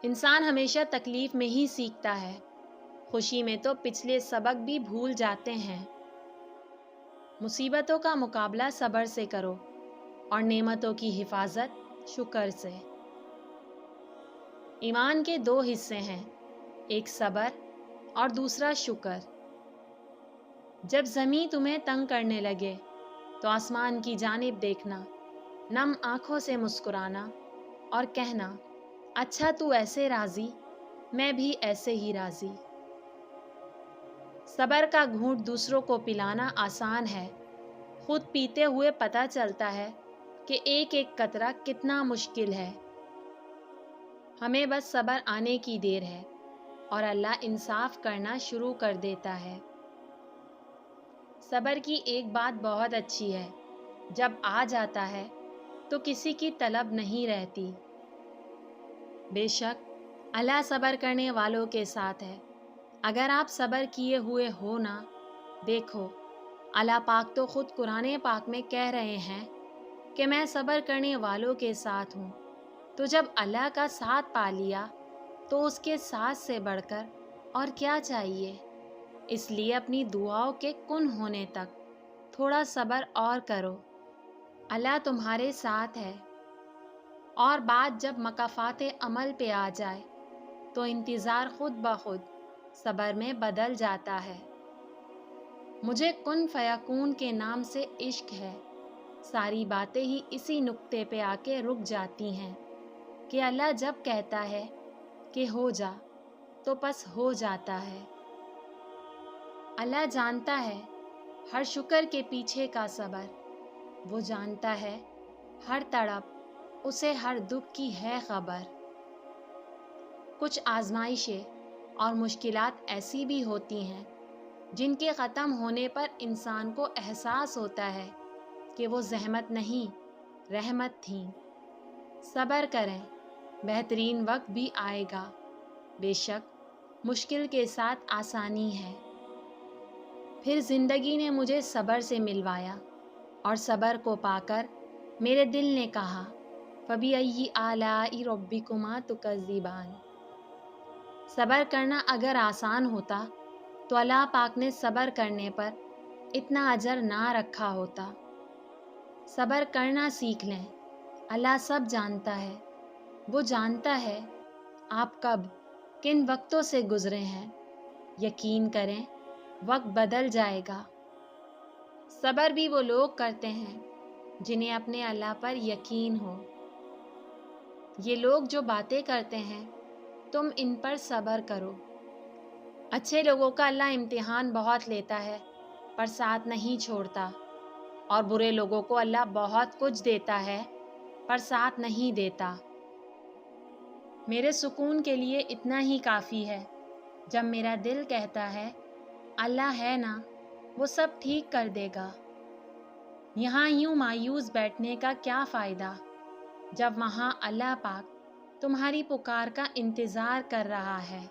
انسان ہمیشہ تکلیف میں ہی سیکھتا ہے، خوشی میں تو پچھلے سبق بھی بھول جاتے ہیں۔ مصیبتوں کا مقابلہ صبر سے کرو اور نعمتوں کی حفاظت شکر سے۔ ایمان کے دو حصے ہیں، ایک صبر اور دوسرا شکر۔ جب زمین تمہیں تنگ کرنے لگے تو آسمان کی جانب دیکھنا، نم آنکھوں سے مسکرانا اور کہنا، اچھا تو ایسے راضی، میں بھی ایسے ہی راضی۔ صبر کا گھونٹ دوسروں کو پلانا آسان ہے، خود پیتے ہوئے پتہ چلتا ہے کہ ایک ایک قطرہ کتنا مشکل ہے۔ ہمیں بس صبر آنے کی دیر ہے اور اللہ انصاف کرنا شروع کر دیتا ہے۔ صبر کی ایک بات بہت اچھی ہے، جب آ جاتا ہے تو کسی کی طلب نہیں رہتی۔ بے شک اللہ صبر کرنے والوں کے ساتھ ہے۔ اگر آپ صبر کیے ہوئے ہو نا، دیکھو اللہ پاک تو خود قرآن پاک میں کہہ رہے ہیں کہ میں صبر کرنے والوں کے ساتھ ہوں۔ تو جب اللہ کا ساتھ پا لیا تو اس کے ساتھ سے بڑھ کر اور کیا چاہیے؟ اس لیے اپنی دعاؤں کے کن ہونے تک تھوڑا صبر اور کرو، اللہ تمہارے ساتھ ہے۔ اور بات جب مکافات عمل پہ آ جائے تو انتظار خود بخود صبر میں بدل جاتا ہے۔ مجھے کن فیکون کے نام سے عشق ہے، ساری باتیں ہی اسی نقطے پہ آ کے رک جاتی ہیں کہ اللہ جب کہتا ہے کہ ہو جا تو بس ہو جاتا ہے۔ اللہ جانتا ہے ہر شکر کے پیچھے کا صبر، وہ جانتا ہے ہر تڑپ اسے ہر دکھ کی ہے خبر۔ کچھ آزمائشیں اور مشکلات ایسی بھی ہوتی ہیں جن کے ختم ہونے پر انسان کو احساس ہوتا ہے کہ وہ زحمت نہیں رحمت تھیں۔ صبر کریں، بہترین وقت بھی آئے گا، بے شک مشکل کے ساتھ آسانی ہے۔ پھر زندگی نے مجھے صبر سے ملوایا اور صبر کو پا کر میرے دل نے کہا، فَبِأَيِّ آلَاءِ رَبِّكُمَا تُكَذِّبَانِ۔ صبر کرنا اگر آسان ہوتا تو اللہ پاک نے صبر کرنے پر اتنا اجر نہ رکھا ہوتا۔ صبر کرنا سیکھ لیں، اللہ سب جانتا ہے، وہ جانتا ہے آپ کب کن وقتوں سے گزرے ہیں۔ یقین کریں وقت بدل جائے گا۔ صبر بھی وہ لوگ کرتے ہیں جنہیں اپنے اللہ پر یقین ہو۔ یہ لوگ جو باتیں کرتے ہیں تم ان پر صبر کرو۔ اچھے لوگوں کا اللہ امتحان بہت لیتا ہے پر ساتھ نہیں چھوڑتا، اور برے لوگوں کو اللہ بہت کچھ دیتا ہے پر ساتھ نہیں دیتا۔ میرے سکون کے لیے اتنا ہی کافی ہے جب میرا دل کہتا ہے اللہ ہے نا، وہ سب ٹھیک کر دے گا۔ یہاں یوں مایوس بیٹھنے کا کیا فائدہ جب وہاں اللہ پاک تمہاری پکار کا انتظار کر رہا ہے۔